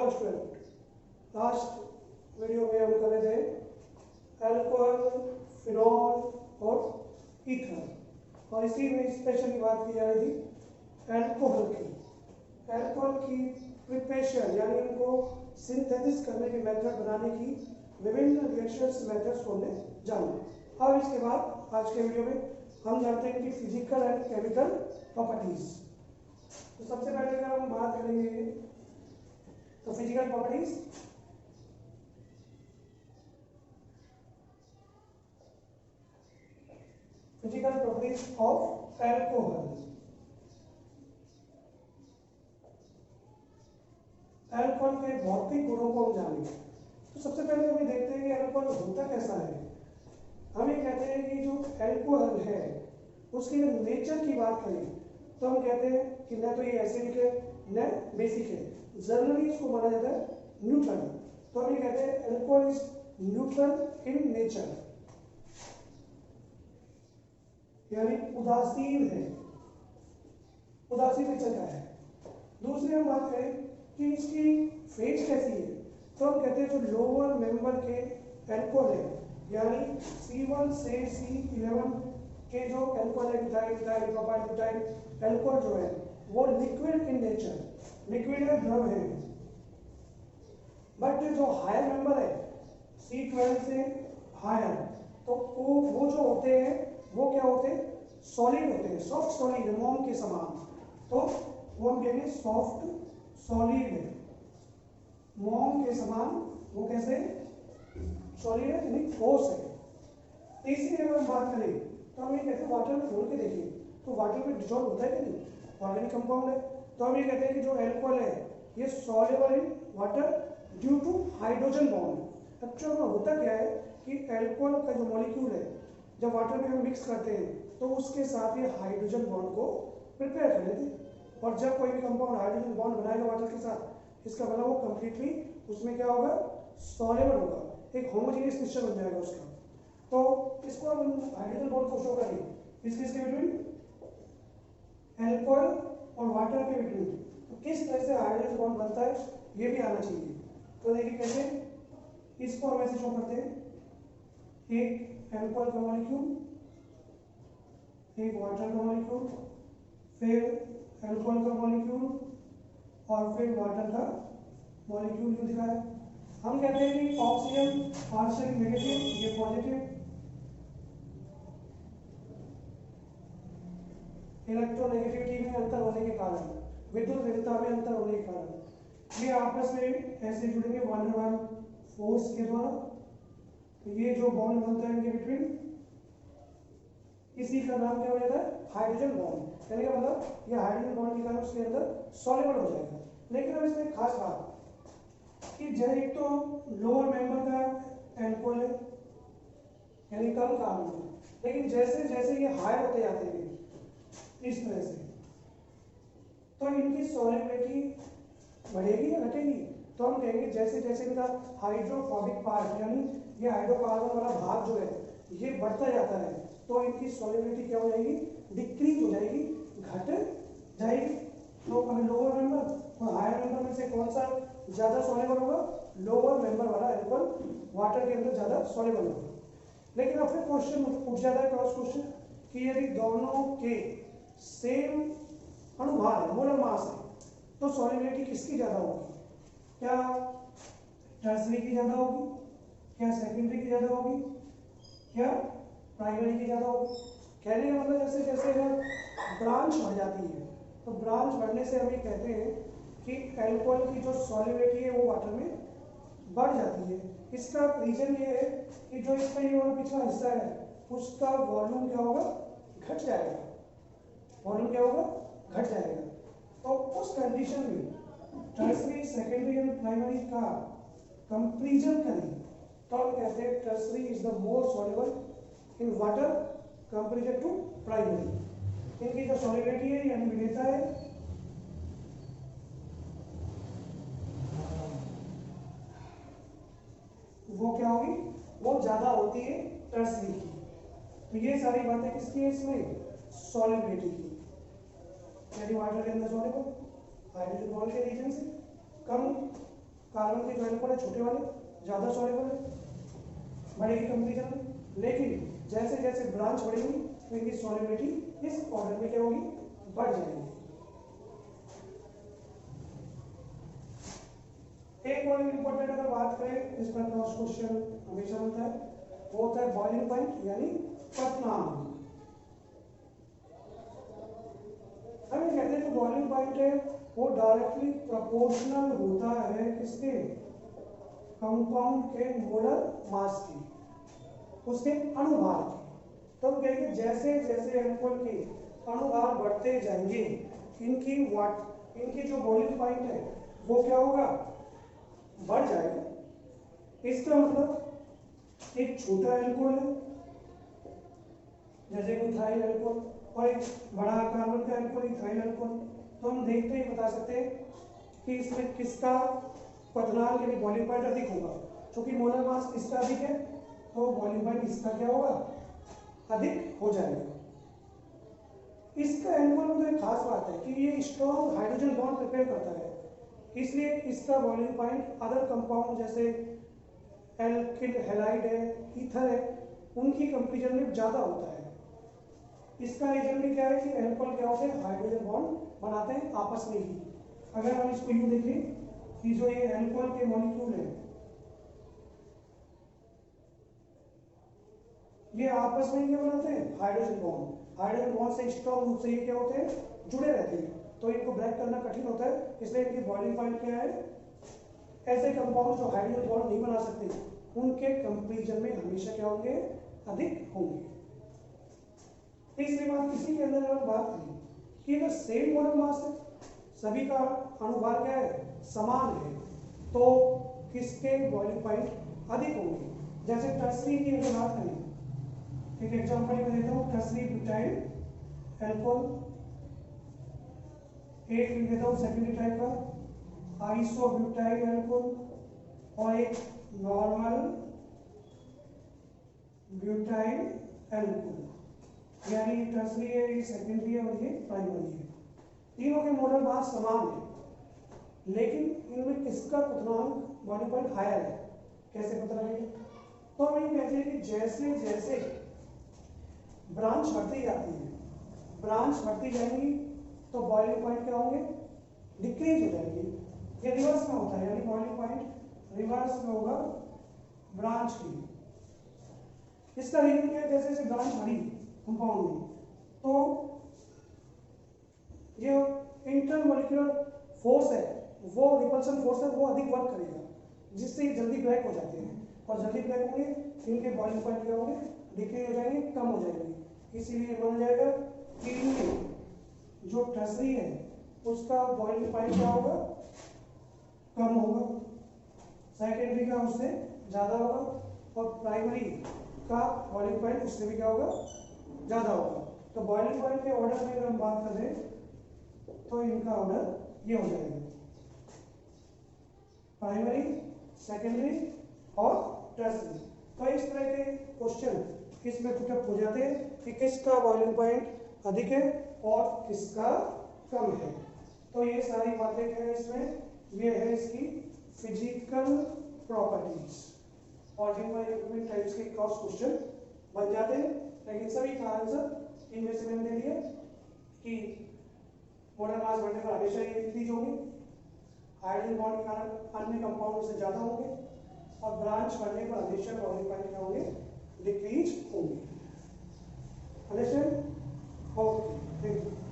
Hello student, last video में हम कर रहे थे अल्कोहल, फिनॉल और ईथर, और इसी में स्पेशली बात की जा रही थी अल्कोहल की प्रिपरेशन, यानी उनको सिंथेसिस करने के मेथड बनाने की विभिन्न रिएक्शंस मेथड्स को हमने जाना। और इसके बाद आज के वीडियो में हम जानते हैं कि फिजिकल एंड केमिकल प्रॉपर्टीज। तो सबसे पहले अगर हम बात करेंगे तो physical properties, of alcohol. Alcohol के भौतिक गुणों को हम जानेंगे। तो सबसे पहले हम देखते हैं कि अल्कोहल होता कैसा है। हम ये कहते हैं कि जो अल्कोहल है उसकी अगर नेचर की बात करें तो हम कहते हैं कि न तो ये एसिडिक है न बेसिक है। जनरली इसको माना जाता है न्यूट्रल। तो हम ये कहते हैं alcohol is neutral in nature, यानी उदासीन है। उदासीन नेचर का है। दूसरी हम बात करें कि इसकी फेज कैसी है, तो हम कहते हैं जो लोअर मेंबर के अल्कोहल है, यानी C1 से C11 के जो अल्कोहल है, methyl, ethyl, propyl, butyl alcohol जो है वो लिक्विड इन नेचर, लिक्विड है, द्रव है। बट जो हायर मेंबर है C12 से हायर, तो वो जो होते हैं वो क्या होते हैं, सॉलिड होते हैं, सॉफ्ट सॉलिड, मोम के समान। तो वो हम कहेंगे सॉफ्ट सॉलिड है, मोम के समान। वो कैसे सॉलिड है, यानी ठोस है। तीसरी अगर हम बात करें तो हम ये कहते हैं वाटर में घोल के देखिए तो वाटर में डिजॉल्व होता है कि नहीं, ऑर्गेनिक कंपाउंड है। तो हम ये कहते हैं कि जो अल्कोहल है ये soluble in water due to hydrogen bond. Actual में होता क्या है कि अल्कोहल का जो मॉलिक्यूल है जब वाटर में हम मिक्स करते हैं तो उसके साथ ये हाइड्रोजन बॉन्ड को प्रिपेयर कर लेते हैं, और जब कोई भी कंपाउंड हाइड्रोजन बॉन्ड बनाएगा वाटर के साथ, इसका मतलब वो कंप्लीटली उसमें क्या होगा, सॉल्युबल होगा, एक होमोजेनियस मिक्सचर बन जाएगा उसका। तो इसको हम हाइड्रोजन बॉन्ड को शो करेंगे किसके बिटवीन, अल्कोहल और वाटर के बिटवीन। तो किस तरह से हाइड्रोजन बॉन्ड बनता है ये भी आना चाहिए। तो देखिए कैसे, इसको हम ऐसे शो करते हैं, एक अल्कोहल का मॉलिक्यूल, एक वाटर का मॉलिक्यूल, फिर अल्कोहल का मॉलिक्यूल और फिर वाटर का मॉलिक्यूल जो दिखा है। हम कहते हैं कि ऑक्सीजन पार्शियल नेगेटिव, ये पॉजिटिव, इलेक्ट्रोनेगेटिविटी में अंतर होने के कारण, विद्युत भिन्नता में अंतर होने के कारण ये आपस में ऐसे जुड़ेंगे वन वन फोर्स के द्वारा। तो ये जो बॉन्ड बनता है इनके बिटवीन, इसी का नाम क्या हो जाता है, हाइड्रोजन बॉन्ड। यानी कि मतलब ये हाइड्रोजन बॉन्ड के कारण उसके अंदर सॉल्युबल हो जाएगा। लेकिन अब इसमें खास बात कि जब एक तो लोअर मेंबर का अल्कोहल है, यानी कम कार्बन है, लेकिन जैसे जैसे ये हायर होते जाते हैं इस तरह से, तो इनकी सॉल्युबिलिटी बढ़ेगी या घटेगी। तो हम कहेंगे जैसे जैसे इनका हाइड्रोफोबिक पार्ट, यानी ये हाइड्रोकार्बन वाला भाग जो है ये बढ़ता जाता है, तो इनकी सॉल्युबिलिटी क्या हो जाएगी, डिक्रीज हो जाएगी, घट जाएगी। तो लोअर मेंबर और हायर मेंबर में से कौन सा ज्यादा सॉल्युबल होगा, लोअर मेंबर वाला अल्कोहल वाटर के अंदर ज्यादा सॉल्युबल होगा। लेकिन अब फिर क्वेश्चन पूछ जाता है, क्रॉस क्वेश्चन, कि यदि दोनों के सेम अनुभार है, मोलर मास है, तो सॉल्युबिलिटी किसकी ज्यादा होगी, क्या टर्सरी की ज्यादा होगी, क्या सेकेंडरी की ज्यादा होगी, क्या प्राइमरी की ज्यादा होगी। कहने का मतलब जैसे जैसे ब्रांच बढ़ जाती है, तो ब्रांच बढ़ने से हम ये कहते हैं कि अल्कोहल की जो सॉल्युबिलिटी है वो वाटर में बढ़ जाती है। इसका रीजन ये है कि जो इसका ये वाला पिछला हिस्सा है उसका वॉल्यूम क्या होगा, घट जाएगा, वॉल्यूम क्या होगा, घट जाएगा। तो उस कंडीशन में टर्सरी, सेकेंडरी एंड प्राइमरी का कंपैरिजन करें तो हम कहते हैं tertiary is the more soluble in water comparison to primary. इनकी जो सॉल्युबिलिटी है यानी विलेयता है वो क्या होगी, वो ज्यादा होती है टर्सरी की। तो ये सारी बातें किसकी है इसमें, सॉल्युबिलिटी की, यानी वाटर के अंदर सॉल्युबल, हाइड्रोजन बॉन्ड के रीजन से कम कार्बन के जो एल्कोहल है छोटे वाले ज़्यादा सॉल्युबल है, बढ़ेगी कंपेरिजन में, लेकिन जैसे जैसे ब्रांच बढ़ेगी तो इनकी सॉल्युबिलिटी इस ऑर्डर में क्या होगी, बढ़ जाएगी। एक और इंपॉर्टेंट अगर बात करें, इसका क्रॉस क्वेश्चन हमेशा होता है, वो होता है बॉइलिंग पॉइंट यानी क्वथनांक। हम ये कहते हैं जो बॉइलिंग पॉइंट है वो डायरेक्टली प्रोपोर्शनल होता है किसके, कंपाउंड के मोलर मास की, उसके अणुभार की। तो हम कहेंगे जैसे जैसे एल्कोहल के अणुभार बढ़ते जाएंगे इनकी जो बॉइलिंग पॉइंट है वो क्या होगा, बढ़ जाएगा। इसका मतलब एक छोटा एल्कोहल है जैसे मिथाइल एल्कोहल और एक बड़ा कार्बन का एल्कोहल इथाइल एल्कोहल, तो हम देखते ही बता सकते हैं कि इसमें किसका क्वथनांक यानी बॉइलिंग पॉइंट अधिक होगा। क्योंकि मोलर मास इसका अधिक है तो बॉइलिंग पॉइंट इसका क्या होगा, अधिक हो जाएगा। इसका एल्कोहल में तो एक खास बात है कि ये स्ट्रॉन्ग हाइड्रोजन बॉन्ड प्रिपेयर करता है, इसलिए इसका बॉइलिंग पॉइंट अदर कंपाउंड जैसे एल्किल हैलाइड है, ईथर है, उनकी कंपेरिजन में ज्यादा होता है। इसका रीजन भी क्या है कि एल्कोहल क्या होते हैं, हाइड्रोजन बॉन्ड बनाते हैं आपस में ही। अगर हम इसको यूं देखें कि जो ये एल्कोहल के मॉलिक्यूल है ये आपस में क्या बनाते हैं, हाइड्रोजन बॉन्ड। हाइड्रोजन बॉन्ड से स्ट्रॉन्ग रूप से ये क्या होते हैं, जुड़े रहते हैं, तो इनको ब्रेक करना कठिन होता है। इसलिए इनकी बॉइलिंग पॉइंट क्या है, ऐसे कंपाउंड जो हाइड्रोजन बॉन्ड नहीं बना सकते उनके कंपेरिजन में हमेशा क्या होंगे, अधिक होंगे। तीसरी बात इसी के अंदर अगर बात करें कि अगर सेम मोलर मास है, सभी का अणुभार क्या है, समान है, तो किसके बॉइलिंग पॉइंट अधिक होंगे। जैसे टर्सरी की अगर बात करें, एक एग्जांपल मैं देता हूँ, टर्सरी ब्यूटाइल एल्कोहल, एक लिख देता हूँ सेकेंडरी टाइप का आइसोब्यूटाइल एल्कोहल और एक नॉर्मल ब्यूटाइल एल्कोहल, यानी टर्सरी है, ये सेकेंडरी है और ये प्राइमरी है। तीनों के मोलर मास समान है, लेकिन इनमें किसका क्वथनांक बॉइलिंग पॉइंट हायर है, कैसे पता लगेगा। तो हम ये कहते हैं कि जैसे जैसे ब्रांच बढ़ती जाती है, ब्रांच बढ़ती जाएंगी तो बॉइलिंग पॉइंट क्या होंगे, डिक्रीज हो जाएंगे। ये रिवर्स में होता है, यानी बॉइलिंग पॉइंट रिवर्स में होगा ब्रांच की। इसका रीजन क्या है, जैसे जैसे ब्रांच बढ़ी कंपाउंड में तो जो इंटरमोलिक्यूलर फोर्स है वो रिपल्सन फोर्स है वो अधिक वर्क करेगा, जिससे ये जल्दी ब्रेक हो जाते हैं, और जल्दी ब्रेक होंगे इनके बॉइलिंग पॉइंट क्या होंगे, डिक्रीज हो जाएंगे, कम हो जाएंगे। इसीलिए माना जाएगा कि इनमें जो टर्सरी है उसका बॉइलिंग पॉइंट क्या होगा, कम होगा, सेकेंडरी का उससे ज्यादा होगा, और प्राइमरी का बॉइलिंग पॉइंट उससे भी क्या होगा, ज्यादा होगा। तो बॉइलिंग पॉइंट के ऑर्डर में अगर हम बात करें तो इनका ऑर्डर ये हो जाएगा, प्राइमरी, सेकेंडरी और टर्सरी। तो इस तरह के क्वेश्चन इसमें पुटअप हो जाते हैं कि किसका बॉइलिंग पॉइंट अधिक है और किसका कम है। तो ये सारी बातें क्या है इसमें, ये है इसकी फिजिकल प्रॉपर्टीज, और जिनमें डिफरेंट टाइप्स के क्रॉस क्वेश्चन बन जाते हैं। लेकिन सभी का आंसर इनमें से मैंने दे दिया कि मोलर मास बढ़ने पर हमेशा ये इंक्रीज होंगे, हाइड्रोजन बॉन्ड के कारण अन्य कंपाउंड से ज्यादा होंगे, और ब्रांच बढ़ने पर हमेशा बॉइलिंग पॉइंट क्या होंगे, डिक्रीज होंगे। अंडरस्टैंड? Okay, thank you.